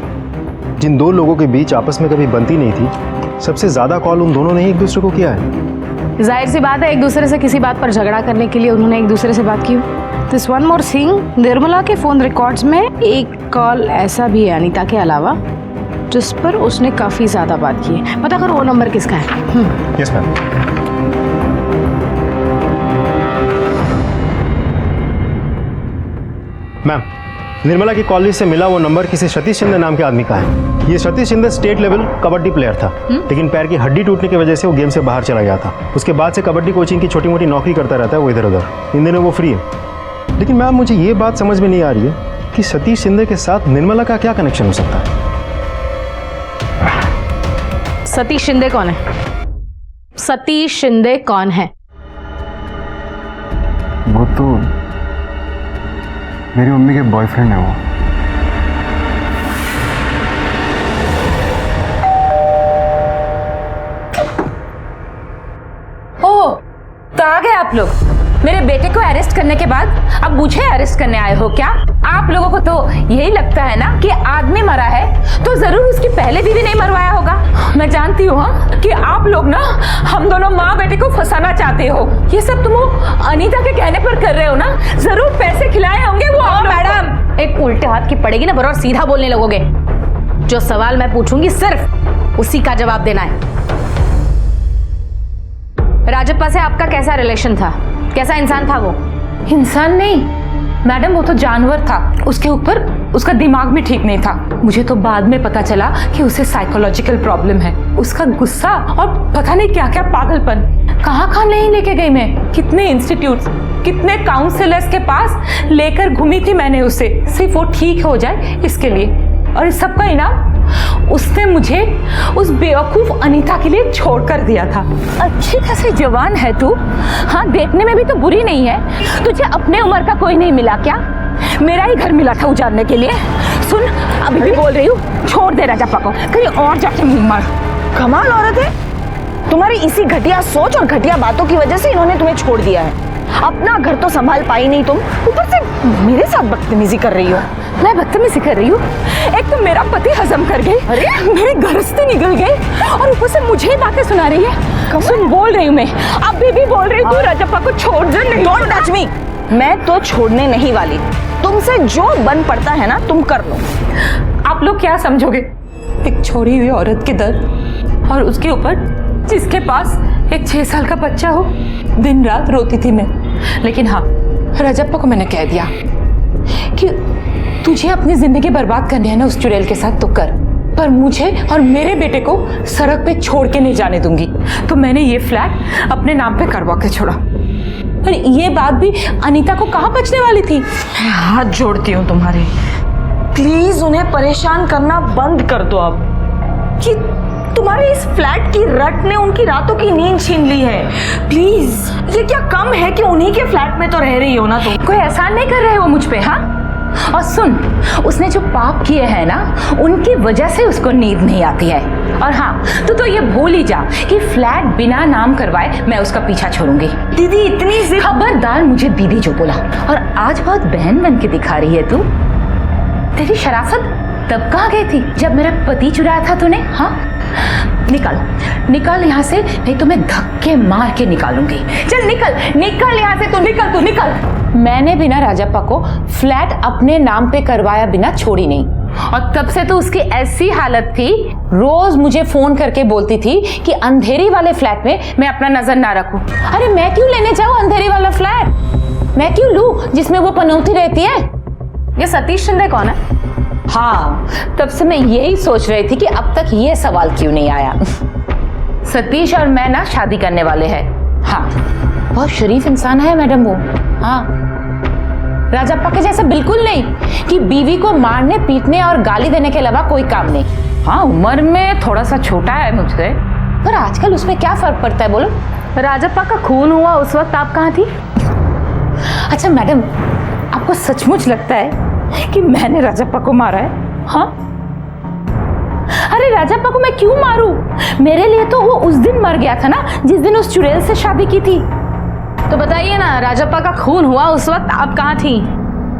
जिन दो लोगों के बीच आपस में कभी बनती नहीं थी, सबसे ज़्यादा कॉल उन दोनों ने ही एक दूसरे को किया है। जाहिर सी बात है, एक दूसरे से किसी बात पर झगड़ा करने के लिए उन्होंने एक दूसरे से बात की। This one more thing, Nirmala के फ़ोन रिकॉर्ड्स में एक कॉल ऐसा भी है अनीता के अलावा जिस पर उसने काफ़ी ज़्यादा बात की है। पता करो वो नंबर किसका है। Yes ma'am. मैम, निर्मला की कॉल लिस्ट से मिला वो नंबर किसी सतीश शिंदे नाम के आदमी का है। ये Satish Shinde state level kabaddi player था, लेकिन पैर की हड्डी टूटने की वजह से वो गेम से बाहर चला गया था। उसके बाद से कबड्डी कोचिंग की छोटी मोटी नौकरी करता रहता है वो इधर उधर। इन दिनों वो फ्री है। लेकिन मैम, मुझे ये बात समझ में नहीं आ रही है कि सतीश शिंदे के साथ निर्मला का क्या कनेक्शन हो सकता है। सतीश शिंदे कौन है? सतीश शिंदे कौन है? वो तो मेरी मम्मी के बॉयफ्रेंड है वो। ओह, तो आ गए आप लोग। मेरे बेटे को अरेस्ट करने के बाद अब मुझे अरेस्ट करने आए हो क्या? आप लोगों को तो यही लगता है ना कि आदमी मरा है तो जरूर उसकी पहले बीवी नहीं मरवाया होगा। मैं जानती हूँ कि आप लोग ना हम दोनों माँ बेटे को फंसाना चाहते हो। ये सब तुम अनीता के कहने पर कर रहे हो ना? जरूर पैसे खिलाए होंगे वो। मैडम, एक उल्टे हाथ की पड़ेगी ना, बराबर सीधा बोलने लगोगे। जो सवाल मैं पूछूंगी सिर्फ उसी का जवाब देना है। राजप्पा से आपका कैसा रिलेशन था? कैसा इंसान था वो? इंसान नहीं मैडम, वो तो जानवर था। उसके ऊपर उसका दिमाग भी ठीक नहीं था। मुझे तो बाद में पता चला कि उसे साइकोलॉजिकल प्रॉब्लम है। उसका गुस्सा और पता नहीं क्या क्या पागलपन कहाँ नहीं लेके गई मैं। कितने इंस्टीट्यूट्स, कितने काउंसलर्स के पास लेकर घूमी थी मैंने उसे, सिर्फ वो ठीक हो जाए इसके लिए। और इस सब का इनाम उसने मुझे उस बेवकूफ अनीता के लिए छोड़ कर दिया था। अच्छी खासी जवान है तू, हाँ देखने में भी तो बुरी नहीं है। तुझे अपने उम्र का कोई नहीं मिला क्या? मेरा ही घर मिला था उजाड़ने के लिए। सुन, अभी भी बोल रही हूँ, छोड़ दे राजप्पा को, कहीं और जाके मुंह मार। कमाल औरत है तुम्हारी, इसी घटिया सोच और घटिया बातों की वजह से इन्होंने तुम्हें छोड़ दिया है। अपना घर तो संभाल पाई नहीं तुम, ऊपर से मेरे साथ बदतमीजी कर रही हो। मैं बदतमीजी कर रही हूँ? एक तो मेरा पति हजम कर गई, मेरी गृहस्थी निकल गई, और ऊपर से मुझे बातें सुना रही है। सुन, बोल रही हूँ मैं, अभी भी बोल रही हूँ, तू राजप्पा को छोड़ दे। नहीं, डोंट टच मी। मैं तो छोड़ने नहीं वाली। तुमसे जो बन पड़ता है ना तुम कर लो। आप लोग क्या समझोगे एक छोड़ी हुई औरत के दर्द, और उसके ऊपर जिसके पास एक 6 साल का बच्चा हो। दिन रात रोती थी मैं, लेकिन हाँ, राजप्पा को मैंने कह दिया कि तुझे अपनी जिंदगी बर्बाद करनी है ना उस चुड़ैल के साथ तो कर, पर मुझे और मेरे बेटे को सड़क पे छोड़ के नहीं जाने दूंगी। तो मैंने ये फ्लैट अपने नाम पे करवा के छोड़ा। और ये बात भी अनीता को कहाँ बचने वाली थी। हाथ जोड़ती हूँ तुम्हारे, प्लीज उन्हें परेशान करना बंद कर दो अब। कि तुम्हारे इस फ्लैट की रट ने उनकी रातों की नींद छीन ली है। प्लीज, ये क्या कम है कि उन्हीं के फ्लैट में तो रह रही हो ना तुम? कोई एहसान नहीं कर रहे हो मुझ पे? हाँ, और सुन, उसने जो पाप किए हैं ना, उनकी वजह से उसको नींद नहीं आती है। और हाँ, तो ये भूल ही जा कि फ्लैट बिना नाम करवाए मैं उसका पीछा छोड़ूंगी। दीदी इतनी जिद। खबरदार मुझे दीदी जो बोला। और आज बहुत बहन बन के दिखा रही है तू। तेरी शराफत तब कहाँ गई थी जब मेरा पति चुराया था तूने? हाँ, निकल निकल यहाँ से, नहीं तो मैं धक्के मार के निकालूंगी। चल निकल निकल यहाँ से, तू निकल। मैंने बिना राजप्पा को फ्लैट अपने नाम पे करवाया बिना छोड़ी नहीं, और तब से तो उसकी ऐसी हालत थी, रोज मुझे फोन करके बोलती थी कि अंधेरी वाले फ्लैट में मैं अपना नजर ना रखूं। अरे मैं क्यों लेने जाऊं अंधेरी वाला फ्लैट? मैं क्यों लूं जिसमें वो पनौती रहती है? ये सतीश शिंदे कौन है? हाँ, तब से मैं यही सोच रही थी कि अब तक ये सवाल क्यों नहीं आया। सतीश और मैं ना शादी करने वाले हैं। हाँ, बहुत शरीफ इंसान है मैडम वो। हाँ, राजप्पा के जैसे बिल्कुल नहीं कि बीवी को मारने पीटने और गाली देने के अलावा कोई काम नहीं। हाँ, उम्र में थोड़ा सा छोटा है मुझसे, पर आजकल उसमें क्या फर्क पड़ता है बोलो? राजप्पा का खून हुआ उस वक्त आप कहाँ थी? अच्छा मैडम, आपको सचमुच लगता है कि मैंने राजप्पा को मारा है? हाँ, अरे राजप्पा को मैं क्यों मारूं? मेरे लिए तो वो उस दिन मर गया था ना जिस दिन उस चुड़ैल से शादी की थी। तो बताइए ना, राजप्पा का खून हुआ उस वक्त आप कहाँ थी?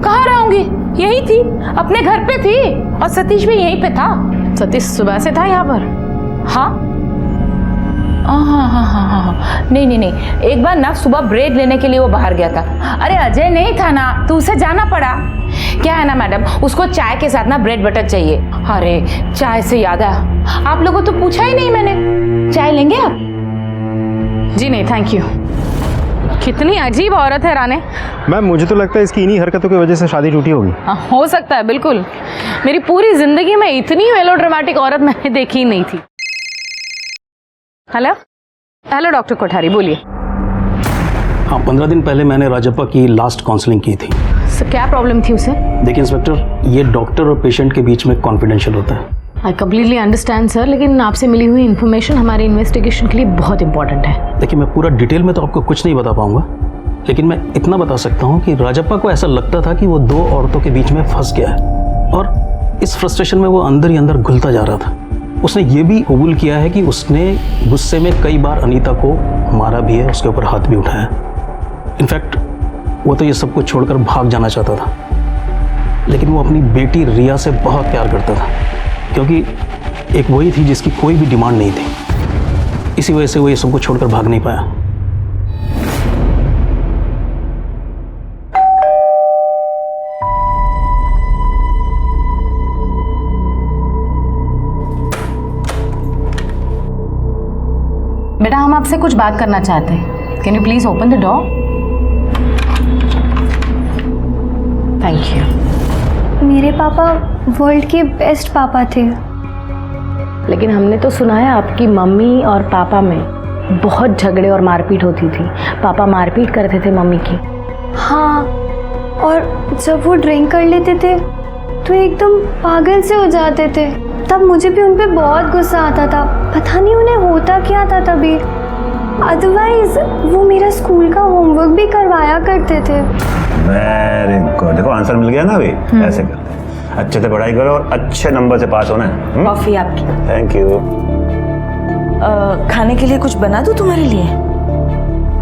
कहाँ रहूंगी, यही थी, अपने घर पे थी, और सतीश भी यहीं पे था। सतीश सुबह से था यहाँ पर? हाँ हाँ, नहीं, एक बार ना सुबह ब्रेड लेने के लिए वो बाहर गया था। अरे अजय नहीं था ना, तो उसे जाना पड़ा। क्या है ना मैडम, उसको चाय के साथ ना ब्रेड बटर चाहिए। अरे चाय से याद आया, आप लोगों तो पूछा ही नहीं मैंने, चाय लेंगे आप? जी नहीं, थैंक यू। कितनी अजीब औरत है राने। मैम मुझे तो लगता है इसकी इन्हीं हरकतों की वजह से शादी टूटी होगी। हाँ, हो सकता है, बिल्कुल। मेरी पूरी जिंदगी में इतनी मेलोड्रामेटिक औरत मैंने देखी ही नहीं थी। हेलो डॉक्टर कोठारी, बोलिए। हाँ, 15 दिन पहले मैंने राजप्पा की लास्ट काउंसलिंग की थी। सर, क्या प्रॉब्लम थी उसे? देखिए इंस्पेक्टर, ये डॉक्टर और पेशेंट के बीच में कॉन्फिडेंशियल होता है। आई कम्प्लीटली अंडरस्टैंड सर, लेकिन आपसे मिली हुई इन्फॉर्मेशन हमारे इन्वेस्टिगेशन के लिए बहुत इंपॉर्टेंट है। देखिए मैं पूरा डिटेल में तो आपको कुछ नहीं बता पाऊंगा, लेकिन मैं इतना बता सकता हूँ कि राजप्पा को ऐसा लगता था कि वो दो औरतों के बीच में फंस गया है, और इस फ्रस्ट्रेशन में वो अंदर ही अंदर घुलता जा रहा था। उसने ये भी कबूल किया है कि उसने गुस्से में कई बार अनीता को मारा भी है, उसके ऊपर हाथ भी उठाया। इनफैक्ट वो तो ये सब कुछ छोड़कर भाग जाना चाहता था, लेकिन वो अपनी बेटी रिया से बहुत प्यार करता था, क्योंकि एक वही थी जिसकी कोई भी डिमांड नहीं थी। इसी वजह से वो ये सब कुछ छोड़कर भाग नहीं पाया। बेटा, हम आपसे कुछ बात करना चाहते हैं। Can you please open the door? Thank you. मेरे पापा वर्ल्ड के बेस्ट पापा थे, लेकिन हमने तो सुना है आपकी मम्मी और पापा में बहुत झगड़े और मारपीट होती थी। पापा मारपीट करते थे मम्मी की। हाँ, और जब वो ड्रिंक कर लेते थे तो एकदम पागल से हो जाते थे। तब मुझे भी उन पे बहुत गुस्सा आता था, पता नहीं उन्हें होता क्या था तभी। अदरवाइज वो मेरा स्कूल का होमवर्क भी करवाया करते थे। वेरी गुड, देखो आंसर मिल गया ना अभी। ऐसे करते हैं, अच्छे से पढ़ाई करो और अच्छे नंबर से पास होना है। कॉफी आपकी। Thank you. खाने के लिए कुछ बना दूं तुम्हारे लिए?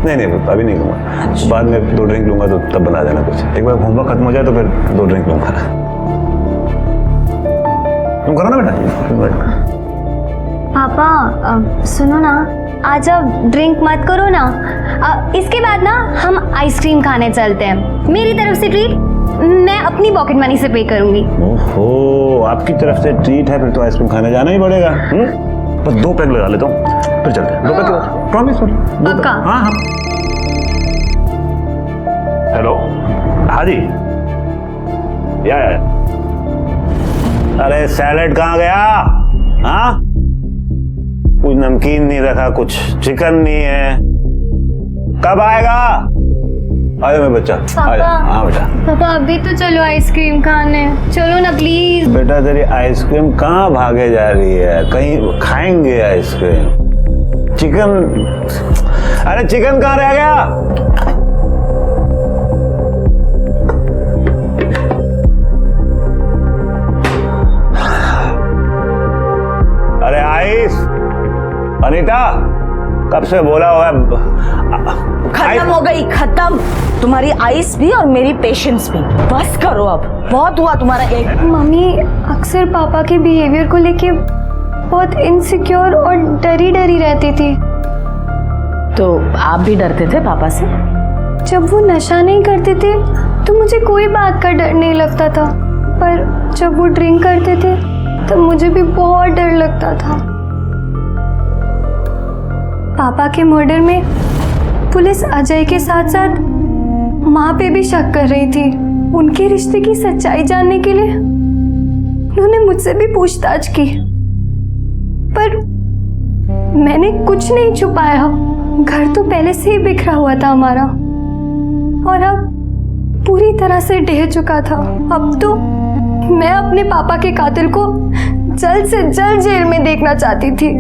नहीं अभी नहीं लूंगा, बाद में 2 ड्रिंक लूंगा तो तब बना देना कुछ। एक बार होमवर्क खत्म हो जाए तो फिर 2 ड्रिंक लूंगा। तुम करो ना बेटा। पापा सुनो ना, आज अब ड्रिंक मत करो ना। इसके बाद ना हम आइसक्रीम खाने चलते हैं। मेरी तरफ से ट्रीट मैं अपनी पॉकेट मनी से पे करूंगी। ओहो, आपकी तरफ से ट्रीट है, फिर तो आइसक्रीम खाने जाना ही पड़ेगा। बस 2 पैक लगा लेता हूँ, फिर चलते हैं। 2 पैक प्रॉमिस? पक्का? हाँ। हेलो, हाँ जी, या अरे सैलेड कहाँ गया? हाँ, कुछ नमकीन नहीं रखा, कुछ चिकन नहीं है, कब आएगा? आजा मेरा बच्चा, आजा। हाँ बेटा। पापा अभी तो चलो आइसक्रीम खाने, चलो ना प्लीज। बेटा तेरी आइसक्रीम कहाँ भागे जा रही है? कहीं खाएंगे आइसक्रीम। चिकन, अरे चिकन कहाँ रह गया? अरे आइस, अनीता कब से बोला हुआ है। खत्म हो गई, खत्म। तुम्हारी आइस भी और मेरी पेशेंस भी। बस करो अब, बहुत हुआ तुम्हारा एक। मम्मी अक्सर पापा के बिहेवियर को लेके बहुत इनसिक्योर और डरी डरी रहती थी। तो आप भी डरते थे पापा से? जब वो नशा नहीं करते थे तो मुझे कोई बात का डर नहीं लगता था, पर जब वो ड्रिंक करते थे तब मुझे भी बहुत डर लगता था। पापा के मर्डर में पुलिस अजय के साथ साथ माँ पे भी शक कर रही थी। उनके रिश्ते की सच्चाई जानने के लिए उन्होंने मुझसे भी पूछताछ की, पर मैंने कुछ नहीं छुपाया। घर तो पहले से ही बिखरा हुआ था हमारा, और अब पूरी तरह से ढह चुका था। अब तो मैं अपने पापा के कातिल को जल्द से जल्द जेल में देखना चाहती थी।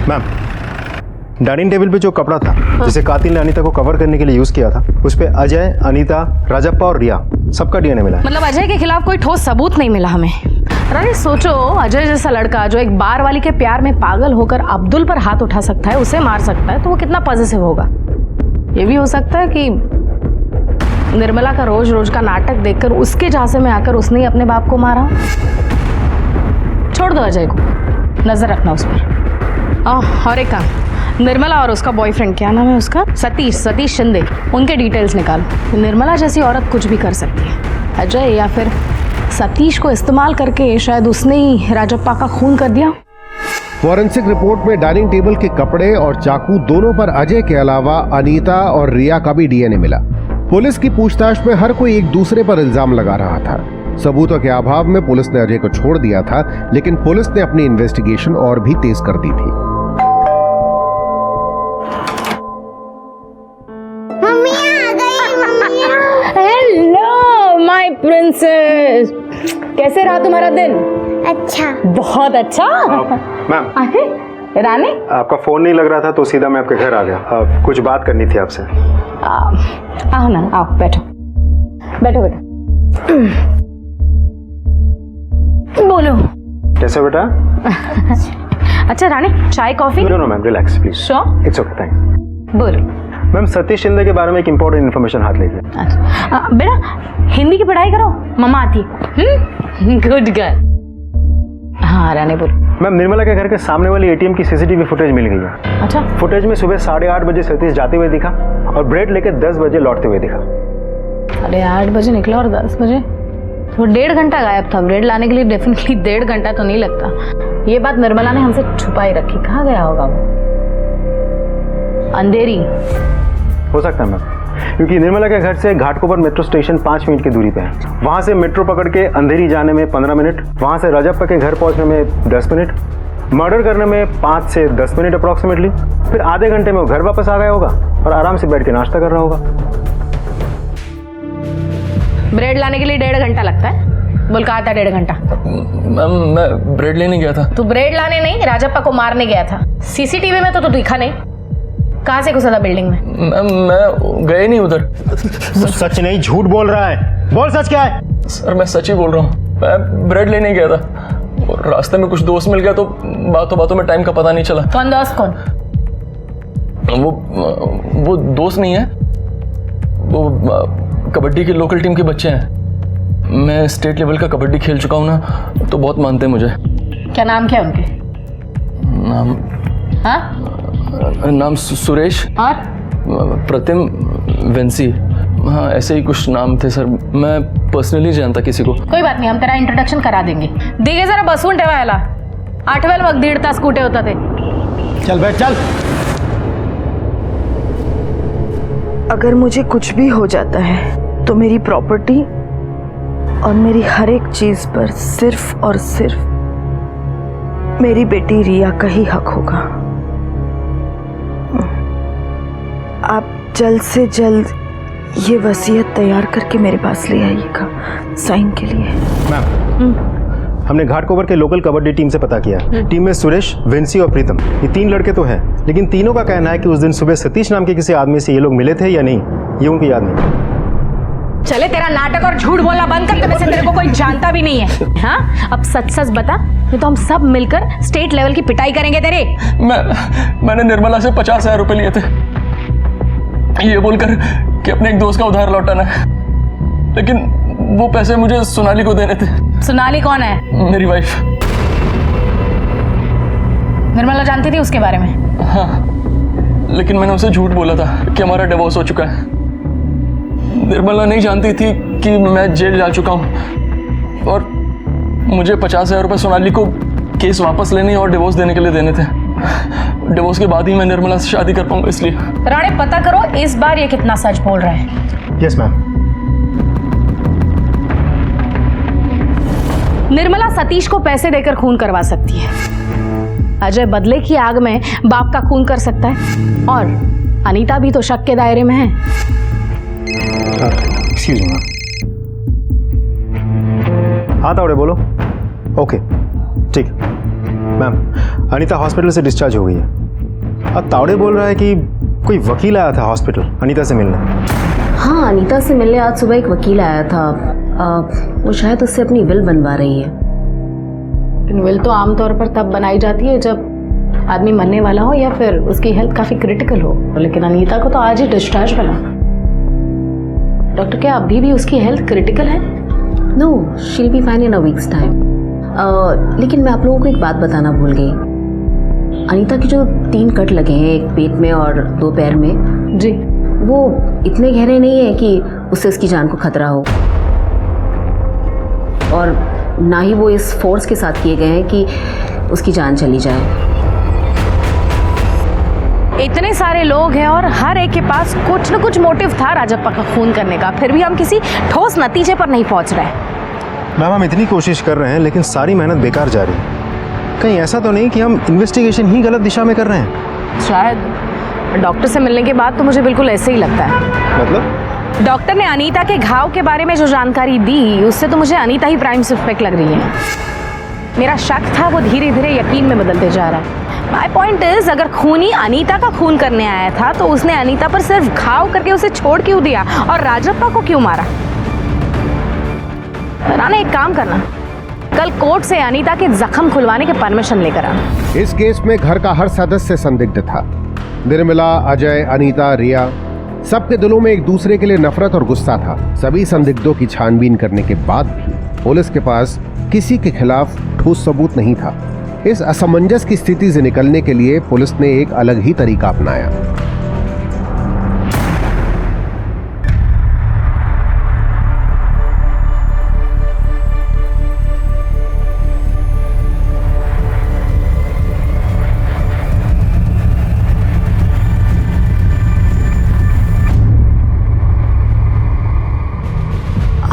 मैम, डाइनिंग टेबल पे जो कपड़ा था जिसे कातिल ने अनीता को कवर करने के लिए यूज किया था, उस पे अजय, अनीता, राजप्पा और रिया सबका डीएनए मिला है। मतलब अजय के खिलाफ कोई ठोस सबूत नहीं मिला हमें। अरे सोचो, अजय जैसा लड़का जो एक बार वाली के प्यार में पागल होकर अब्दुल पर हाथ उठा सकता है, उसे मार सकता है, तो वो कितना पॉजिटिव होगा। ये भी हो सकता है कि निर्मला का रोज रोज का नाटक देखकर उसके झांसे में आकर उसने ही अपने बाप को मारा। छोड़ दो अजय को, नजर रखना उस पर। और एक काम, निर्मला और उसका बॉयफ्रेंड, क्या नाम है उसका, सतीश शिंदे, उनके डिटेल्स निकालो। निर्मला जैसी औरत कुछ भी कर सकती है। अजय या फिर सतीश को इस्तेमाल करके शायद उसने ही राजप्पा का खून कर दिया। फॉरेंसिक रिपोर्ट में डाइनिंग टेबल के कपड़े और चाकू दोनों पर अजय के अलावा अनीता और रिया का भी डीएनए मिला। पुलिस की पूछताछ में हर कोई एक दूसरे पर इल्जाम लगा रहा था। सबूतों के अभाव में पुलिस ने अजय को छोड़ दिया था, लेकिन पुलिस ने अपनी इन्वेस्टिगेशन और भी तेज कर दी थी। हेलो माय प्रिंसेस, कैसे रहा तुम्हारा दिन? अच्छा, बहुत अच्छा। मैम, रानी, आपका फोन नहीं लग रहा था तो सीधा मैं आपके घर आ गया। कुछ बात करनी थी आपसे। आओ ना, आओ, बैठो बैठो बेटा। बोलो। कैसे बेटा? अच्छा रानी, चाय coffee? No ma'am, relax please. Sure? It's okay, thanks. बोलो। मैम, सतीश शिंदे के बारे में एक इंपॉर्टेंट इन्फॉर्मेशन हाथ लीजिए। अच्छा बेटा, हिंदी की पढ़ाई करो, मम्मा आती है। Good girl. हाँ रानी बोलो। मैम, निर्मला के घर के सामने वाली एटीएम की सीसीटीवी फुटेज मिल गई है। अच्छा। फुटेज में सुबह 8:30 बजे सतीश जाते हुए दिखा और ब्रेड लेके 10 बजे लौटते हुए दिखा। 8:30 बजे निकला और 10 बजे, तो 1.5 घंटा गायब था। ब्रेड लाने के लिए डेफिनेटली 1.5 घंटा तो नहीं लगता। ये बात निर्मला ने हमसे छुपाई रखी। कहाँ गया होगा वो? अंधेरी हो सकता है मैम, क्योंकि निर्मला के घर से घाटकोपर मेट्रो स्टेशन 5 मिनट की दूरी पे है। वहां से मेट्रो पकड़ के अंधेरी जाने में 15 मिनट, वहां से राजप्पा के घर पहुंचने में 10 मिनट, मर्डर करने में 5 से 10 मिनट अप्रोक्सीमेटली, फिर आधे घंटे में वो घर वापस आ गया होगा और आराम से बैठ के नाश्ता कर रहा होगा। ब्रेड लाने के लिए 1.5 घंटा लगता है? बोल, कहा था 1.5 घंटा? मैम, मैं ब्रेड लेने गया था। तू ब्रेड लाने नहीं, राजप्पा को मारने गया था। सीसीटीवी में तो तू दिखा नहीं। कहाँ से घुसा था बिल्डिंग में? मैं गए नहीं उधर। सच नहीं, झूठ बोल रहा है। बोल, सच क्या है? सर मैं सच ही बोल रहा हूँ। मैं ब्रेड लेने गया था और रास्ते में कुछ दोस्त मिल गया, तो बातों बातों में टाइम का पता नहीं चला। कौन दोस्त? कौन? वो दोस्त नहीं है, वो कबड्डी की लोकल टीम के बच्चे हैं। मैं स्टेट लेवल का कबड्डी खेल चुका हूँ ना, तो बहुत मानते हैं मुझे। क्या नाम क्या है उनके? नाम? हाँ? नाम सुरेश और प्रतिम, वेंसी, हाँ ऐसे ही कुछ नाम थे सर। मैं पर्सनली जानता किसी को। कोई बात नहीं, हम तेरा इंट्रोडक्शन करा देंगे। देखे जरा बसून ठेवायला 8वेल वक्त 1.5 तास कुठे होता थे। चल बैठ, चल। अगर मुझे कुछ भी हो जाता है तो मेरी प्रॉपर्टी और मेरी हर एक चीज पर सिर्फ और सिर्फ मेरी बेटी रिया का ही हक होगा। आप जल्द से जल्द ये वसीयत तैयार करके मेरे पास ले आइएगा साइन के लिए। मैम, हमने घाटकोपर के लोकल कबड्डी टीम से पता किया। टीम में सुरेश, वेंसी और प्रीतम, ये 3 लड़के तो हैं, लेकिन तीनों का कहना है कि उस दिन सुबह सतीश नाम के किसी आदमी से ये लोग मिले थे या नहीं, ये उनको याद नहीं। चले, तेरा नाटक और झूठ बोलना बंद कर, वैसे तेरे को कोई जानता भी नहीं है। हाँ, अब सच सच बता, नहीं तो हम सब मिलकर स्टेट लेवल की पिटाई करेंगे तेरे। मैंने निर्मला से 50,000 रुपए लिए थे। ये बोलकर कि अपने एक दोस्त का उधार लौटाना है, लेकिन वो पैसे मुझे सोनाली को देने थे। सोनाली कौन है? मेरी वाइफ। निर्मला जानती थी उसके बारे में? हाँ, लेकिन मैंने उसे झूठ बोला था कि हमारा डिवोर्स हो चुका है। निर्मला नहीं जानती थी कि मैं जेल जा चुका हूँ और मुझे 50,000 रुपये सोनाली को केस वापस लेने और डिवोर्स देने के लिए देने थे। डिवोर्स के बाद ही मैं निर्मला से शादी कर पाऊंगा, इसलिए। राणे, पता करो इस बार ये कितना सच बोल रहा है। Yes ma'am. निर्मला सतीश को पैसे देकर खून करवा सकती है, अजय बदले की आग में बाप का खून कर सकता है, और अनीता भी तो शक के दायरे में है। Excuse me ma'am. हाँ तावड़े बोलो। ओके ठीक है मैम। अनीता हॉस्पिटल से डिस्चार्ज हो गई है। अब तावड़े बोल रहा है कि कोई वकील आया था हॉस्पिटल अनीता से मिलने। हाँ, अनीता से मिलने आज सुबह एक वकील आया था। वो शायद उससे अपनी विल बनवा रही है। लेकिन विल तो आमतौर पर तब बनाई जाती है जब आदमी मरने वाला हो या फिर उसकी हेल्थ काफी क्रिटिकल हो। लेकिन अनीता को तो आज ही डिस्चार्ज बना। डॉक्टर, क्या अभी भी उसकी हेल्थ क्रिटिकल है? No, she will be fine in a week's time. लेकिन मैं आप लोगों को एक बात बताना भूल गई। अनीता की जो 3 कट लगे हैं, एक पेट में और 2 पैर में, जी, वो इतने गहरे नहीं है कि उससे उसकी जान को खतरा हो, और ना ही वो इस फोर्स के साथ किए गए हैं कि उसकी जान चली जाए। इतने सारे लोग हैं और हर एक के पास कुछ न कुछ मोटिव था राजप्पा का खून करने का, फिर भी हम किसी ठोस नतीजे पर नहीं पहुंच रहे। मैम, हम इतनी कोशिश कर रहे हैं लेकिन सारी मेहनत बेकार जा रही है। कहीं ऐसा तो नहीं कि हम इन्वेस्टिगेशन ही गलत दिशा में कर रहे हैं? शायद डॉक्टर से मिलने के बाद तो मुझे बिल्कुल ऐसे ही लगता है। मतलब? डॉक्टर ने अनीता के घाव के बारे में जो जानकारी दी, उससे तो मुझे अनीता ही प्राइम सस्पेक्ट लग रही है। मेरा शक था वो धीरे धीरे यकीन में बदलते जा रहा है। माय पॉइंट इज, अगर खूनी अनीता का खून करने आया था तो उसने अनीता पर सिर्फ घाव करके उसे छोड़ क्यों दिया और राजप्पा को क्यों मारा? राणे, एक काम करना, कल कोर्ट से अनीता के जख्म खुलवाने के परमिशन लेकर आना। इस केस में घर का हर सदस्य संदिग्ध था। निर्मला, अजय, अनीता, रिया, सबके दिलों में एक दूसरे के लिए नफरत और गुस्सा था। सभी संदिग्धों की छानबीन करने के बाद भी पुलिस के पास किसी के खिलाफ ठोस सबूत नहीं था। इस असमंजस की स्थिति से निकलने के लिए पुलिस ने एक अलग ही तरीका अपनाया।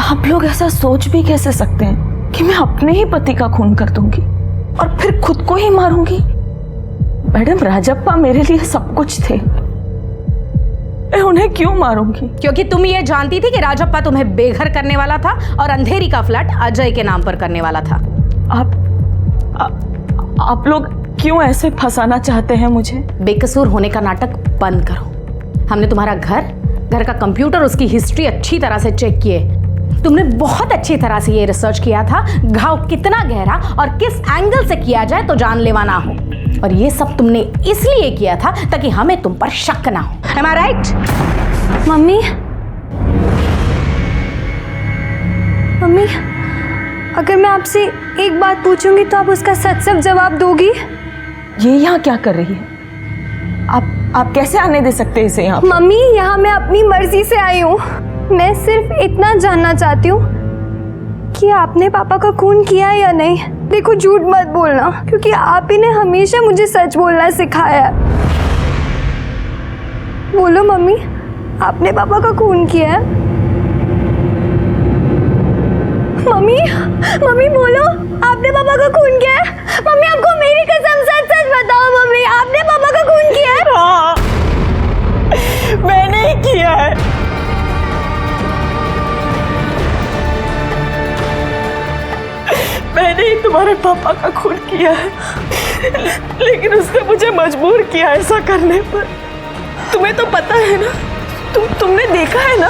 आप लोग ऐसा सोच भी कैसे सकते हैं कि मैं अपने ही पति का खून कर दूंगी और फिर खुद को ही मारूंगी? मैडम, राजप्पा मेरे लिए सब कुछ थे, मैं उन्हें क्यों मारूंगी? क्योंकि तुम ये जानती थी कि राजप्पा तुम्हें बेघर करने वाला था और अंधेरी का फ्लैट अजय के नाम पर करने वाला था। आप लोग क्यों ऐसे फंसाना चाहते हैं मुझे? बेकसूर होने का नाटक बंद करो। हमने तुम्हारा घर का कंप्यूटर, उसकी हिस्ट्री अच्छी तरह से चेक किए। तुमने बहुत अच्छी तरह से ये रिसर्च किया था घाव कितना गहरा और किस एंगल से किया जाए तो जानलेवा ना हो, और ये सब तुमने इसलिए किया था ताकि हमें तुम पर शक ना हो। Am I right? Mummy, mummy, अगर मैं आपसे एक बात पूछूंगी तो आप उसका सच सच जवाब दोगी? ये यहाँ क्या कर रही है? आप कैसे आने दे सकते हैं इसे यहाँ? मम्मी, यहाँ मैं अपनी मर्जी से आई हूँ। मैं सिर्फ इतना जानना चाहती हूँ कि आपने पापा का खून किया या नहीं। देखो, झूठ मत बोलना, क्योंकि आप ही ने हमेशा मुझे सच बोलना सिखाया है। बोलो मम्मी, आपने पापा का खून किया है? मम्मी, मम्मी बोलो, आपने पापा का खून किया है? मम्मी, आपको मेरी कसम सच सच बताओ मम्मी, आपने पापा का खून किया है? हाँ, मैंने ही किया है। मैंने ही तुम्हारे पापा का खून किया है, लेकिन उसने मुझे मजबूर किया ऐसा करने पर। तुम्हें तो पता है ना, तुमने देखा है ना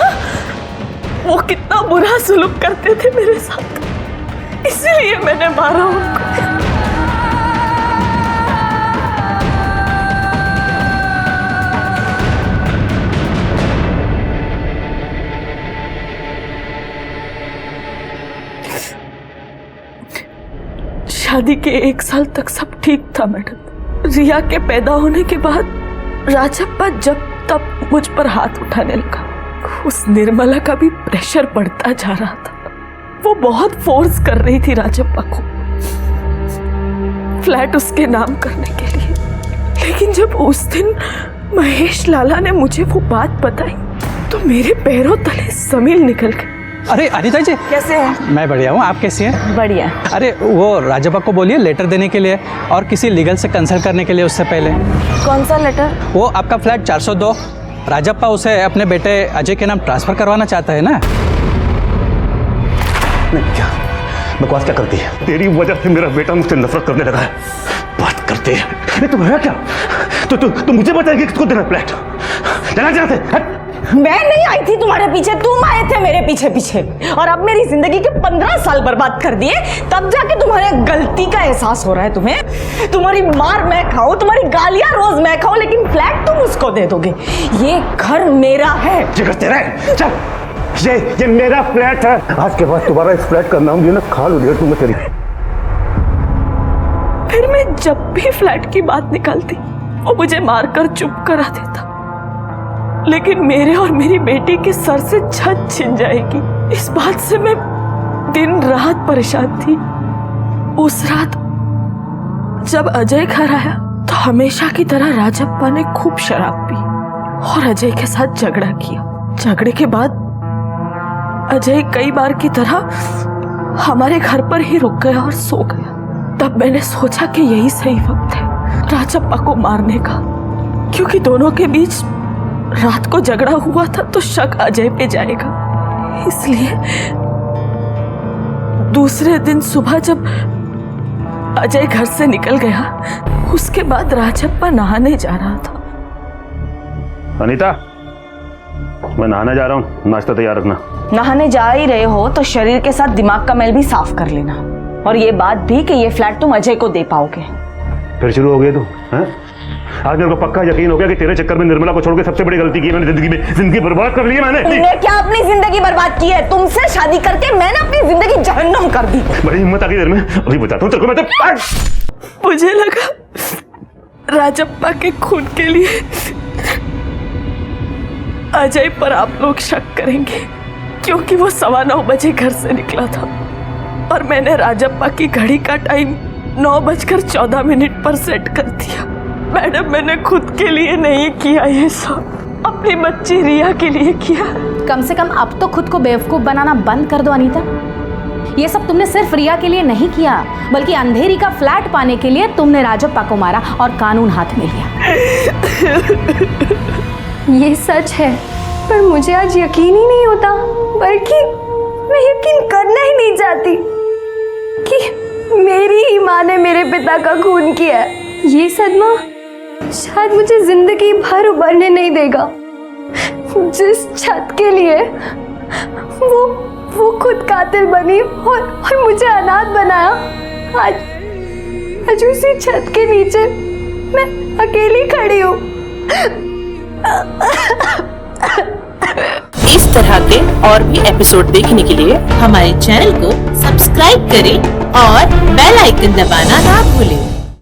वो कितना बुरा सलूक करते थे मेरे साथ, इसलिए मैंने मारा उनको। शादी के 1 साल तक सब ठीक था मैडम। रिया के पैदा होने के बाद राजप्पा जब तब मुझ पर हाथ उठाने लगा। उस निर्मला का भी प्रेशर बढ़ता जा रहा था। वो बहुत फोर्स कर रही थी राजप्पा को फ्लैट उसके नाम करने के लिए। लेकिन जब उस दिन महेश लाला ने मुझे वो बात बताई तो मेरे पैरों तले जमीन निकल गई। अरे अनिता जी, कैसे हैं? मैं बढ़िया हूँ, आप कैसी हैं? बढ़िया। अरे वो राजप्पा को बोलिए लेटर देने के लिए और किसी लीगल से कंसल्ट करने के लिए उससे पहले। कौन सा लेटर? वो आपका फ्लैट 402, राजप्पा उसे अपने बेटे अजय के नाम ट्रांसफर करवाना चाहता है ना। नहीं, क्या बकवास क्या करती है? तेरी वजह से मेरा बेटा मुझसे नफरत करने लगा है। बात करते हैं। नहीं तुम है क्या? तो मुझे बताएगी किसको देना फ्लैट? चला जहाँ से। मैं नहीं आई थी तुम्हारे पीछे, तुम आए थे मेरे पीछे पीछे और अब मेरी जिंदगी के 15 साल बर्बाद कर दिए। तब जाके तुम्हारे गलती का एहसास हो रहा है तुम्हें। तुम्हारी मार मैं खाऊं, तुम्हारी गालियां रोज मैं खाऊं, लेकिन फ्लैट तुम उसको दे दोगे। ये घर मेरा है। जिगर तेरा है। चल, ये मेरा फ्लैट है। आज के बाद तुम्हारा इस फ्लैट का नाम जो ना खाल उड़ेड़ दूंगा तेरी। फिर मैं जब भी फ्लैट की बात निकालती वो मुझे मारकर चुप करा देता। लेकिन मेरे और मेरी बेटी के सर से छत छिन जाएगी, इस बात से मैं दिन रात परेशान थी। उस रात जब अजय घर आया तो हमेशा की तरह राजप्पा ने खूब शराब पी और अजय के साथ झगड़ा किया। झगड़े के बाद अजय कई बार की तरह हमारे घर पर ही रुक गया और सो गया। तब मैंने सोचा कि यही सही वक्त है राजप्पा को मारने का, क्योंकि दोनों के बीच रात को झगड़ा हुआ था तो शक अजय पे जाएगा। इसलिए दूसरे दिन सुबह जब अजय घर से निकल गया, उसके बाद राजप्पा नहाने जा रहा था। अनीता, मैं नहाने जा रहा हूँ, नाश्ता तैयार रखना। नहाने जा ही रहे हो तो शरीर के साथ दिमाग का मैल भी साफ कर लेना, और ये बात भी कि ये फ्लैट तुम अजय को दे पाओगे। फिर शुरू हो गए तुम, हैं? आज मेरे को पक्का यकीन हो गया कि तेरे चक्कर में निर्मला को छोड़ के सबसे बड़ी गलती की है मैंने जिंदगी में। जिंदगी बर्बाद कर ली है मैंने। तुमने क्या अपनी जिंदगी बर्बाद की है? तुमसे शादी करके मैंने अपनी जिंदगी जहन्नम कर दी। बड़ी हिम्मत आ गई तेरे में, अभी बताता हूँ तेरे को मैं तो। मुझे लगा राजप्पा के खून के लिए अजय पर आप लोग शक करेंगे, क्योंकि वो 9:15 बजे घर से निकला था और मैंने राजप्पा की घड़ी का टाइम 9:14 पर सेट कर दिया। मैडम, मैंने खुद के लिए नहीं किया ये सब, अपनी बच्ची रिया के लिए किया। कम से कम अब तो खुद को बेवकूफ बनाना बंद कर दो अनीता। ये सब तुमने सिर्फ रिया के लिए नहीं किया, बल्कि अंधेरी का फ्लैट पाने के लिए तुमने राजप्पा को मारा और कानून हाथ में लिया। ये सच है, पर मुझे आज यकीन ही नहीं होता, बल्कि मैं यकीन करना ही नहीं चाहती कि मेरी ही माँ ने मेरे पिता का खून किया है। ये सदमा शायद मुझे जिंदगी भर उभरने नहीं देगा। जिस छत के लिए वो खुद कातिल बनी और मुझे अनाथ बनाया, आज उसी छत के नीचे मैं अकेली खड़ी हूँ। इस तरह के और भी एपिसोड देखने के लिए हमारे चैनल को सब्सक्राइब करें और बेल आइकन दबाना ना भूलें।